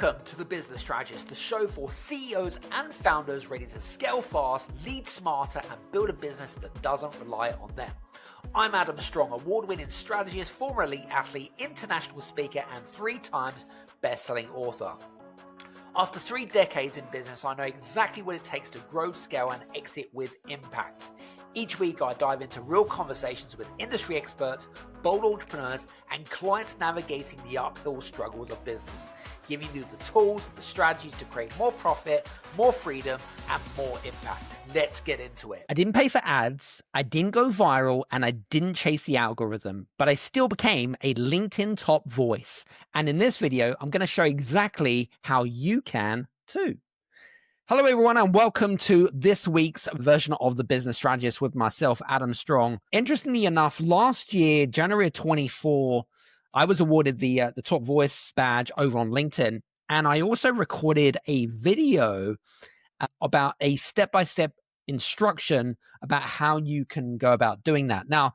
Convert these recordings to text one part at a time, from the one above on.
Welcome to The Business Strategist, the show for CEOs and founders ready to scale fast, lead smarter, and build a business that doesn't rely on them. I'm Adam Strong, award-winning strategist, former elite athlete, international speaker, and 3 times best-selling author. After 3 decades in business, I know exactly what it takes to grow, scale, and exit with impact. Each week, I dive into real conversations with industry experts, bold entrepreneurs, and clients navigating the uphill struggles of business, giving you the tools and the strategies to create more profit, more freedom, and more impact. Let's get into it. I didn't pay for ads, I didn't go viral, and I didn't chase the algorithm, but I still became a LinkedIn top voice. And in this video, I'm going to show exactly how you can too. Hello, everyone, and welcome to this week's version of The Business Strategist with myself, Adam Strong. Interestingly enough, last year, January of 24, I was awarded the top voice badge over on LinkedIn, and I also recorded a video about a step-by-step instruction about how you can go about doing that. Now,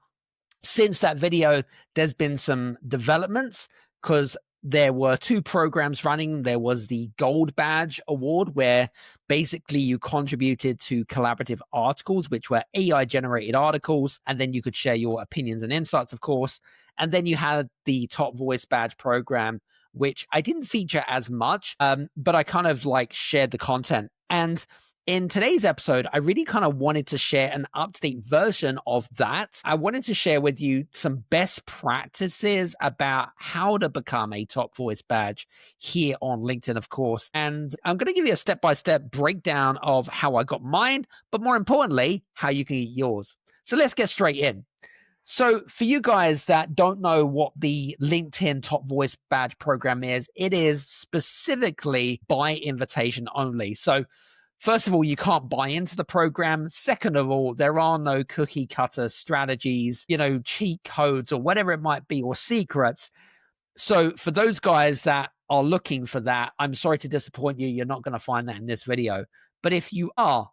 since that video, there's been some developments because there were 2 programs running. There was the Gold Badge Award, where basically you contributed to collaborative articles, which were AI-generated articles, and then you could share your opinions and insights, of course. And then you had the Top Voice Badge program, which I didn't feature as much, but I kind of like shared the content. And in today's episode, I really kind of wanted to share an up-to-date version of that. I wanted to share with you some best practices about how to become a top voice badge here on LinkedIn, of course. And I'm going to give you a step-by-step breakdown of how I got mine, but more importantly, how you can get yours. So let's get straight in. So for you guys that don't know what the LinkedIn Top Voice Badge program is, it is specifically by invitation only. So first of all, you can't buy into the program. Second of all, there are no cookie cutter strategies, cheat codes or whatever it might be, or secrets. So for those guys that are looking for that, I'm sorry to disappoint you. You're not going to find that in this video. But if you are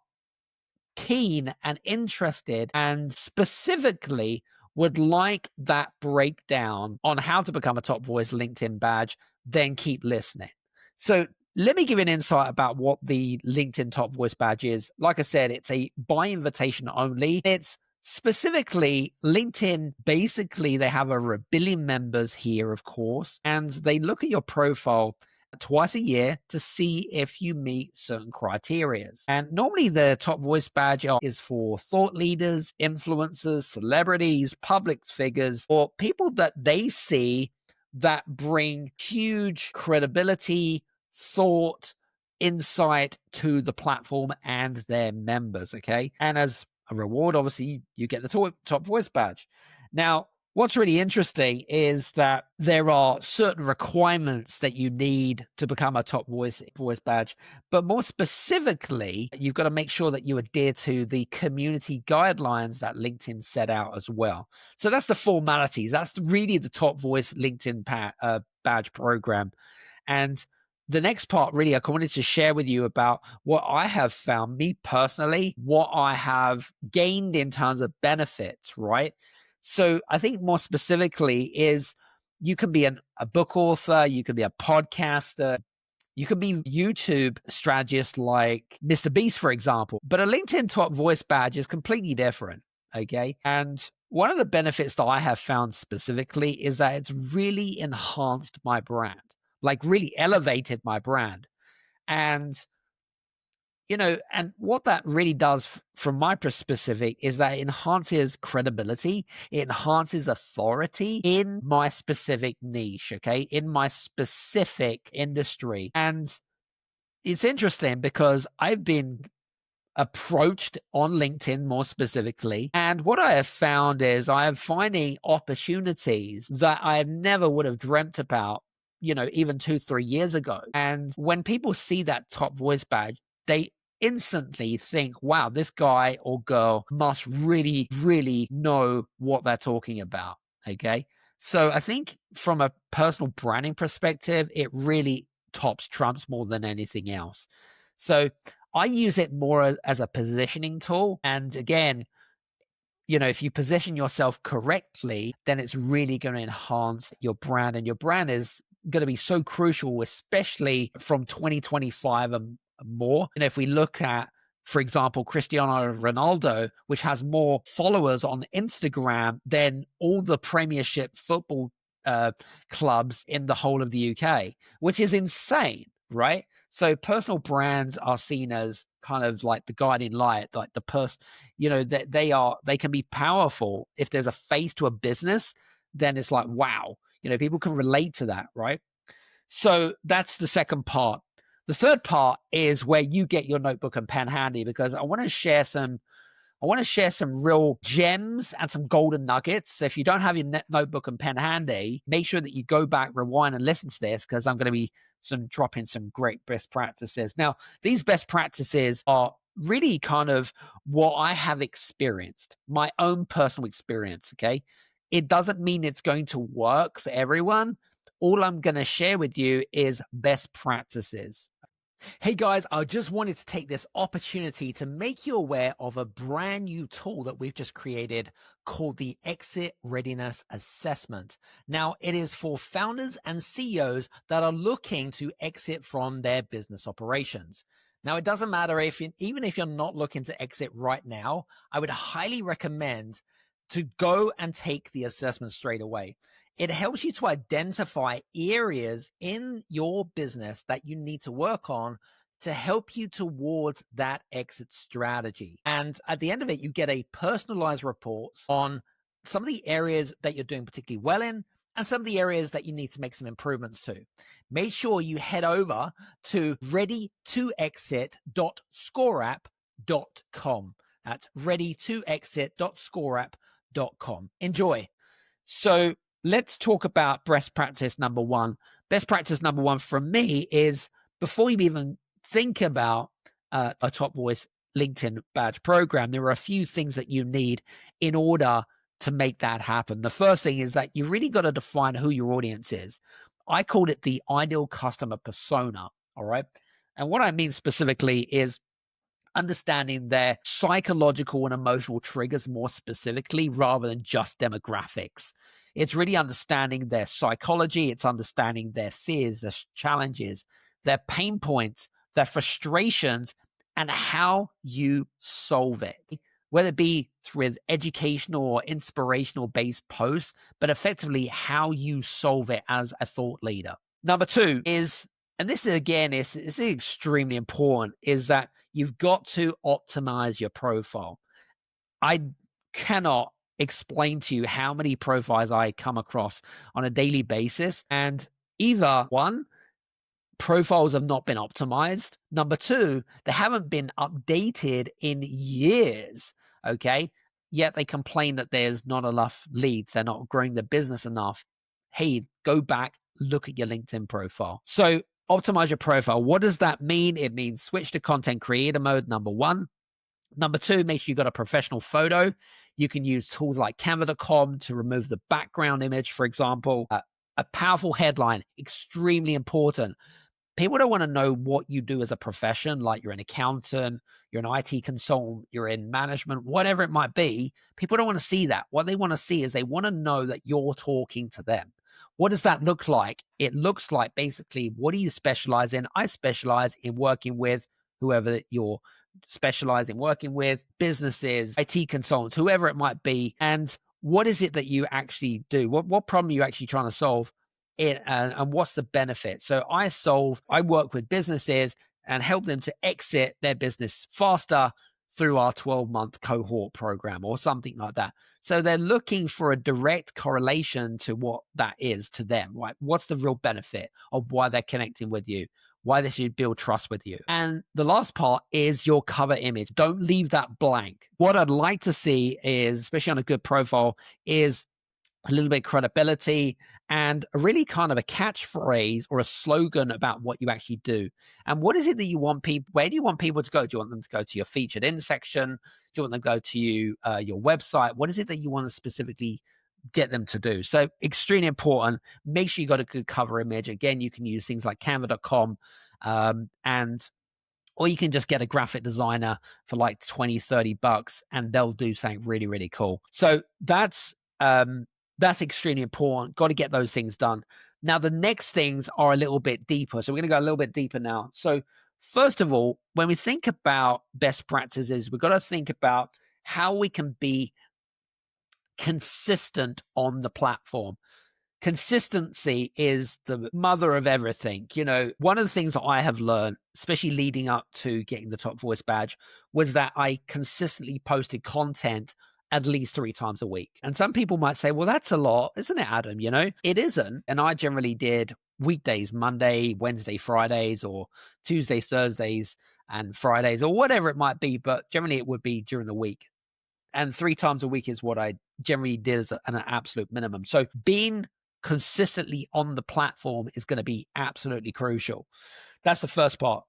keen and interested and specifically would like that breakdown on how to become a top voice LinkedIn badge, then keep listening. So let me give you an insight about what the LinkedIn Top Voice Badge is. Like I said, it's a by invitation only. It's specifically LinkedIn. Basically, they have over 1 billion members here, of course, and they look at your profile twice a year to see if you meet certain criteria. And normally the Top Voice Badge is for thought leaders, influencers, celebrities, public figures, or people that they see that bring huge credibility, thought, insight to the platform and their members, okay? And as a reward, obviously, you get the top voice badge. Now, what's really interesting is that there are certain requirements that you need to become a top voice badge, but more specifically, you've got to make sure that you adhere to the community guidelines that LinkedIn set out as well. So that's the formalities. That's really the top voice LinkedIn badge program. And the next part, really, I wanted to share with you about what I have found, me personally, what I have gained in terms of benefits, right? So I think more specifically is you can be a book author, you can be a podcaster, you can be YouTube strategist like Mr. Beast, for example. But a LinkedIn Top Voice Badge is completely different, okay? And one of the benefits that I have found specifically is that it's really enhanced my brand. Like really elevated my brand. And, and what that really does from my perspective is that it enhances credibility. It enhances authority in my specific niche, okay? In my specific industry. And it's interesting because I've been approached on LinkedIn more specifically. And what I have found is I am finding opportunities that I never would have dreamt about, even 2-3 years ago. And when people see that top voice badge, they instantly think, wow, this guy or girl must really, really know what they're talking about. Okay. So I think from a personal branding perspective, it really trumps more than anything else. So I use it more as a positioning tool. And again, if you position yourself correctly, then it's really going to enhance your brand. And your brand is going to be so crucial, especially from 2025 and more. And if we look at, for example, Cristiano Ronaldo, which has more followers on Instagram than all the Premiership football clubs in the whole of the UK, which is insane, right? So personal brands are seen as kind of like the guiding light, like the person, that they can be powerful. If there's a face to a business, then it's like, wow, people can relate to that, right? So that's the second part. The third part is where you get your notebook and pen handy, because I want to share some real gems and some golden nuggets. So if you don't have your notebook and pen handy, make sure that you go back, rewind, and listen to this, because I'm going to be dropping some great best practices. Now, these best practices are really kind of what I have experienced, my own personal experience, okay? It doesn't mean it's going to work for everyone. All I'm going to share with you is best practices. Hey guys, I just wanted to take this opportunity to make you aware of a brand new tool that we've just created called the Exit Readiness Assessment. Now, it is for founders and CEOs that are looking to exit from their business operations. Now, it doesn't matter even if you're not looking to exit right now, I would highly recommend to go and take the assessment straight away. It helps you to identify areas in your business that you need to work on to help you towards that exit strategy. And at the end of it, you get a personalized report on some of the areas that you're doing particularly well in and some of the areas that you need to make some improvements to. Make sure you head over to readytoexit.scoreapp.com. That's readytoexit.scoreapp.com. Enjoy. So let's talk about best practice number one. Best practice number one from me is, before you even think about a Top Voice LinkedIn badge program, there are a few things that you need in order to make that happen. The first thing is that you really got to define who your audience is. I called it the ideal customer persona, all right? And what I mean specifically is understanding their psychological and emotional triggers more specifically, rather than just demographics. It's really understanding their psychology. It's understanding their fears, their challenges, their pain points, their frustrations, and how you solve it, whether it be through educational or inspirational based posts, but effectively how you solve it as a thought leader. Number two is, and this again is extremely important, is that you've got to optimize your profile. I cannot explain to you how many profiles I come across on a daily basis, and either one, profiles have not been optimized. Number two, they haven't been updated in years, okay? Yet they complain that there's not enough leads. They're not growing the business enough. Hey, go back, look at your LinkedIn profile. So optimize your profile. What does that mean? It means switch to content creator mode, number one. Number two, make sure you got a professional photo. You can use tools like canva.com to remove the background image, for example. A powerful headline, extremely important. People don't want to know what you do as a profession, like you're an accountant, you're an IT consultant, you're in management, whatever it might be. People don't want to see that. What they want to see is they want to know that you're talking to them. What does that look like? It looks like basically, what do you specialize in? I specialize in working with whoever you're specializing, working with businesses, IT consultants, whoever it might be. And what is it that you actually do? What problem are you actually trying to solve? And what's the benefit? So I work with businesses and help them to exit their business faster through our 12-month cohort program or something like that. So they're looking for a direct correlation to what that is to them, right? What's the real benefit of why they're connecting with you, why they should build trust with you. And the last part is your cover image. Don't leave that blank. What I'd like to see is, especially on a good profile, is a little bit of credibility and really kind of a catchphrase or a slogan about what you actually do. And what is it that you want people, where do you want people to go? Do you want them to go to your featured in section? Do you want them to go to your website? What is it that you want to specifically get them to do? So extremely important. Make sure you got a good cover image. Again, you can use things like canva.com or you can just get a graphic designer for like 20, 30 bucks and they'll do something really, really cool. So that's extremely important. Got to get those things done. Now, the next things are a little bit deeper. So we're going to go a little bit deeper now. So first of all, when we think about best practices, we've got to think about how we can be consistent on the platform. Consistency is the mother of everything. You know, one of the things that I have learned, especially leading up to getting the top voice badge, was that I consistently posted content at least 3 times a week. And some people might say, well, that's a lot, isn't it, Adam? You know, it isn't. And I generally did weekdays, Monday, Wednesday, Fridays, or Tuesday, Thursdays, and Fridays, or whatever it might be. But generally it would be during the week. And 3 times a week is what I generally did as an absolute minimum. So being consistently on the platform is going to be absolutely crucial. That's the first part.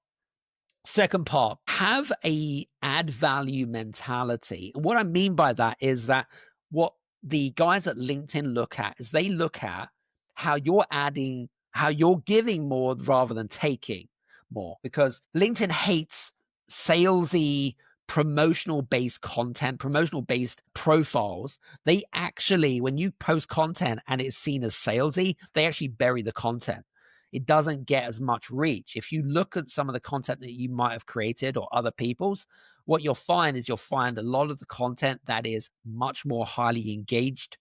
Second part, have a add value mentality. And what I mean by that is that what the guys at LinkedIn look at is they look at how you're adding, how you're giving more rather than taking more, because LinkedIn hates salesy, promotional based content, promotional based profiles. They actually, when you post content and it's seen as salesy, they actually bury the content. It doesn't get as much reach. If you look at some of the content that you might have created or other people's, what you'll find is you'll find a lot of the content that is much more highly engaged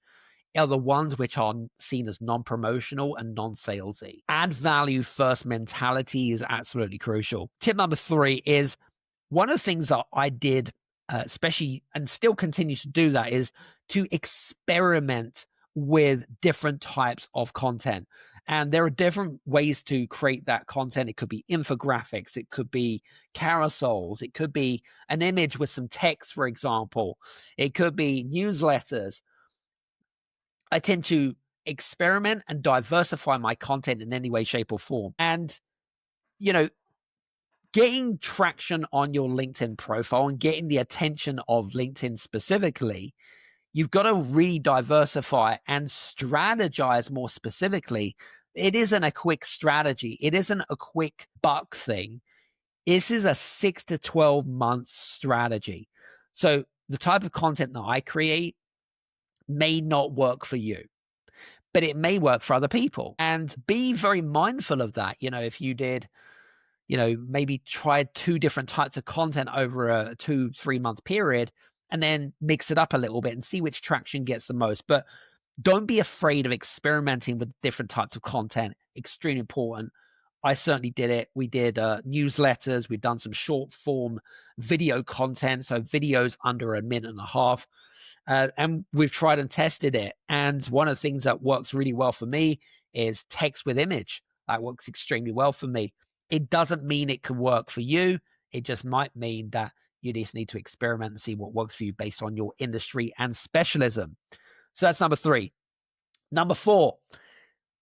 are the ones which are seen as non-promotional and non-salesy. Add value first mentality is absolutely crucial. Tip number 3 is one of the things that I did, especially and still continue to do that, is to experiment with different types of content. And there are different ways to create that content. It could be infographics, it could be carousels, it could be an image with some text, for example. It could be newsletters. I tend to experiment and diversify my content in any way, shape, or form. And, you know, getting traction on your LinkedIn profile and getting the attention of LinkedIn specifically, you've got to really diversify and strategize more specifically. It isn't a quick strategy. It isn't a quick buck thing. This is a 6 to 12 month strategy. So the type of content that I create may not work for you, but it may work for other people. And be very mindful of that. You know, if you did, you know, maybe try 2 different types of content over a 2-3 month period and then mix it up a little bit and see which traction gets the most. But don't be afraid of experimenting with different types of content. Extremely important. I certainly did it. We did newsletters. We've done some short form video content. So videos under a minute and a half. And we've tried and tested it. And one of the things that works really well for me is text with image. That works extremely well for me. It doesn't mean it can work for you. It just might mean that you just need to experiment and see what works for you based on your industry and specialism. So that's number 3. Number 4,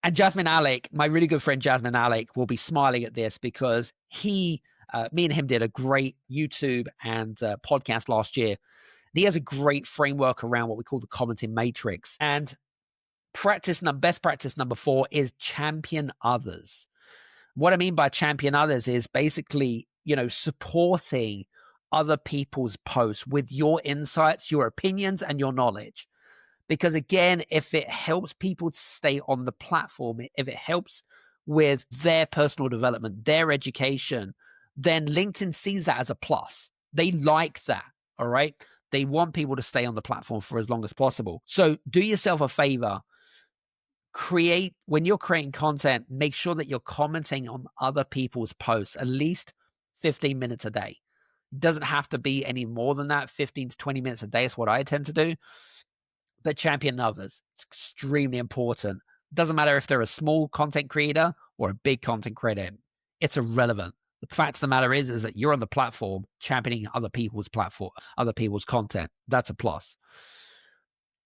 and Jasmine Alec, my really good friend Jasmine Alec, will be smiling at this because me and him did a great YouTube and podcast last year. He has a great framework around what we call the commenting matrix. And best practice number 4 is champion others. What I mean by champion others is basically, you know, supporting other people's posts with your insights, your opinions, and your knowledge. Because again, if it helps people to stay on the platform, if it helps with their personal development, their education, then LinkedIn sees that as a plus. They like that, all right? They want people to stay on the platform for as long as possible. So do yourself a favor. When you're creating content, make sure that you're commenting on other people's posts at least 15 minutes a day. It doesn't have to be any more than that. 15 to 20 minutes a day is what I tend to do. But champion others. It's extremely important. It doesn't matter if they're a small content creator or a big content creator. It's irrelevant. The fact of the matter is that you're on the platform championing other people's content. That's a plus.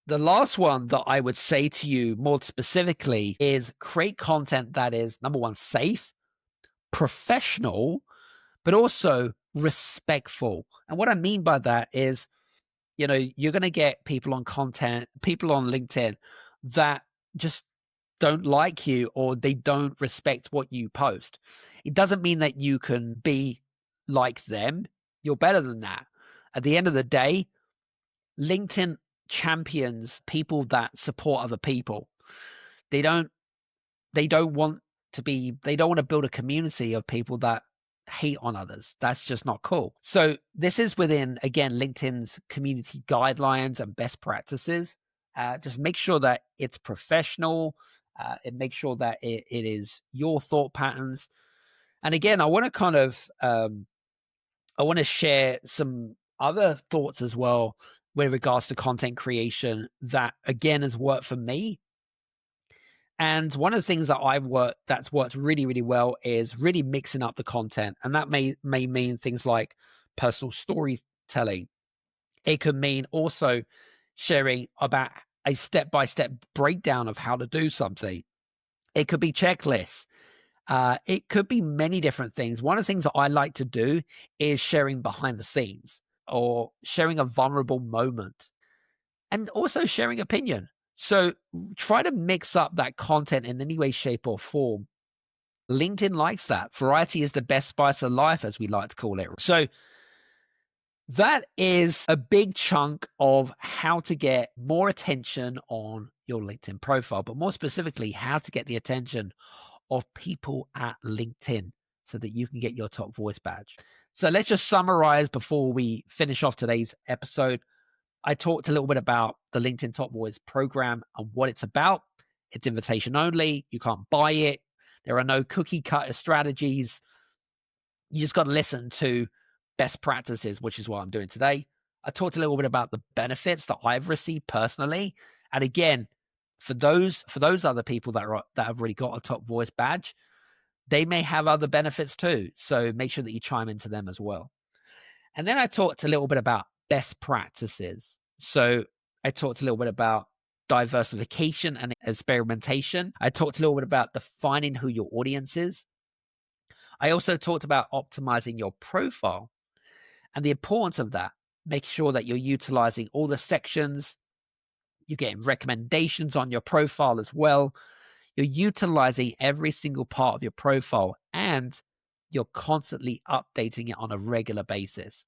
The last one that I would say to you more specifically is create content that is, number 1, safe, professional, but also respectful. And what I mean by that is, you know, you're going to get people on LinkedIn that just don't like you or they don't respect what you post. It doesn't mean that you can be like them. You're better than that. At the end of the day, LinkedIn champions people that support other people. They don't they don't want to build a community of people that hate on others. That's just not cool. So this is within, again, LinkedIn's community guidelines and best practices. Just make sure that it's professional. And make sure that it is your thought patterns. And again, I want to share some other thoughts as well with regards to content creation that, again, has worked for me. And one of the things that's worked really, really well is really mixing up the content. And that may mean things like personal storytelling. It could mean also sharing about a step-by-step breakdown of how to do something. It could be checklists. It could be many different things. One of the things that I like to do is sharing behind the scenes or sharing a vulnerable moment and also sharing opinion. So try to mix up that content in any way, shape, or form. LinkedIn likes that. Variety is the best spice of life, as we like to call it. So that is a big chunk of how to get more attention on your LinkedIn profile, but more specifically, how to get the attention of people at LinkedIn so that you can get your top voice badge. So let's just summarize before we finish off today's episode. I talked a little bit about the LinkedIn Top Voice program and what it's about. It's invitation only. You can't buy it. There are no cookie cutter strategies. You just got to listen to best practices, which is what I'm doing today. I talked a little bit about the benefits that I've received personally. And again, for those other people that have already got a top voice badge, they may have other benefits too. So make sure that you chime into them as well. And then I talked a little bit about best practices. So I talked a little bit about diversification and experimentation. I talked a little bit about defining who your audience is. I also talked about optimizing your profile and the importance of that, making sure that you're utilizing all the sections. You're getting recommendations on your profile as well. You're utilizing every single part of your profile and you're constantly updating it on a regular basis.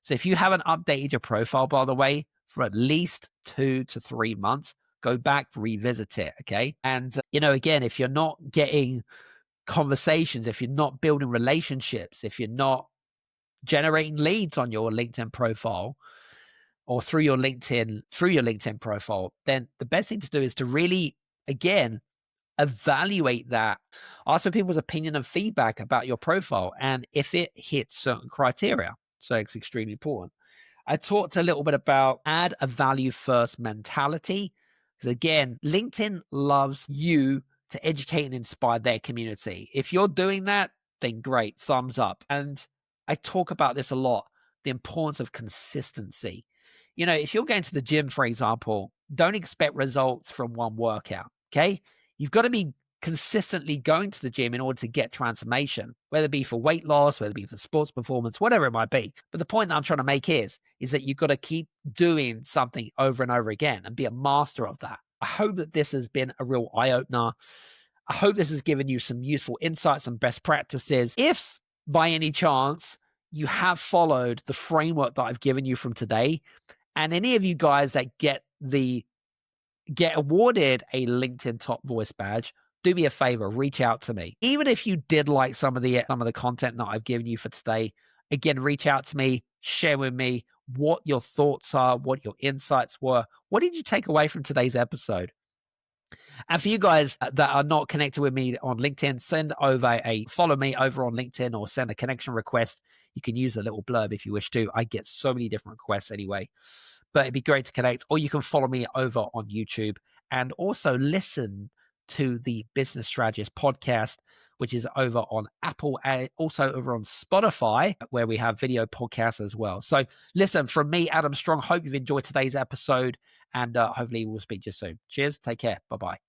So if you haven't updated your profile, by the way, for at least 2 to 3 months, go back, revisit it, okay? And, again, if you're not getting conversations, if you're not building relationships, if you're not generating leads on your LinkedIn profile or through your LinkedIn profile, then the best thing to do is to really, again, evaluate that. Ask for people's opinion and feedback about your profile and if it hits certain criteria. So it's extremely important. I talked a little bit about add a value first mentality. Because again, LinkedIn loves you to educate and inspire their community. If you're doing that, then great, thumbs up. And I talk about this a lot, the importance of consistency. If you're going to the gym, for example, don't expect results from one workout, okay? You've got to be consistently going to the gym in order to get transformation, whether it be for weight loss, whether it be for sports performance, whatever it might be. But the point that I'm trying to make is that you've got to keep doing something over and over again and be a master of that. I hope that this has been a real eye-opener. I hope this has given you some useful insights and best practices. If by any chance you have followed the framework that I've given you from today, and any of you guys that get awarded a LinkedIn Top Voice badge, do me a favor, reach out to me. Even if you did like some of the content that I've given you for today, again, reach out to me, share with me what your thoughts are, what your insights were. What did you take away from today's episode? And for you guys that are not connected with me on LinkedIn, follow me over on LinkedIn or send a connection request. You can use a little blurb if you wish to. I get so many different requests anyway, but it'd be great to connect. Or you can follow me over on YouTube and also listen to the Business Strategist podcast, which is over on Apple and also over on Spotify, where we have video podcasts as well. So listen, from me, Adam Strong, hope you've enjoyed today's episode and hopefully we'll speak to you soon. Cheers. Take care. Bye-bye.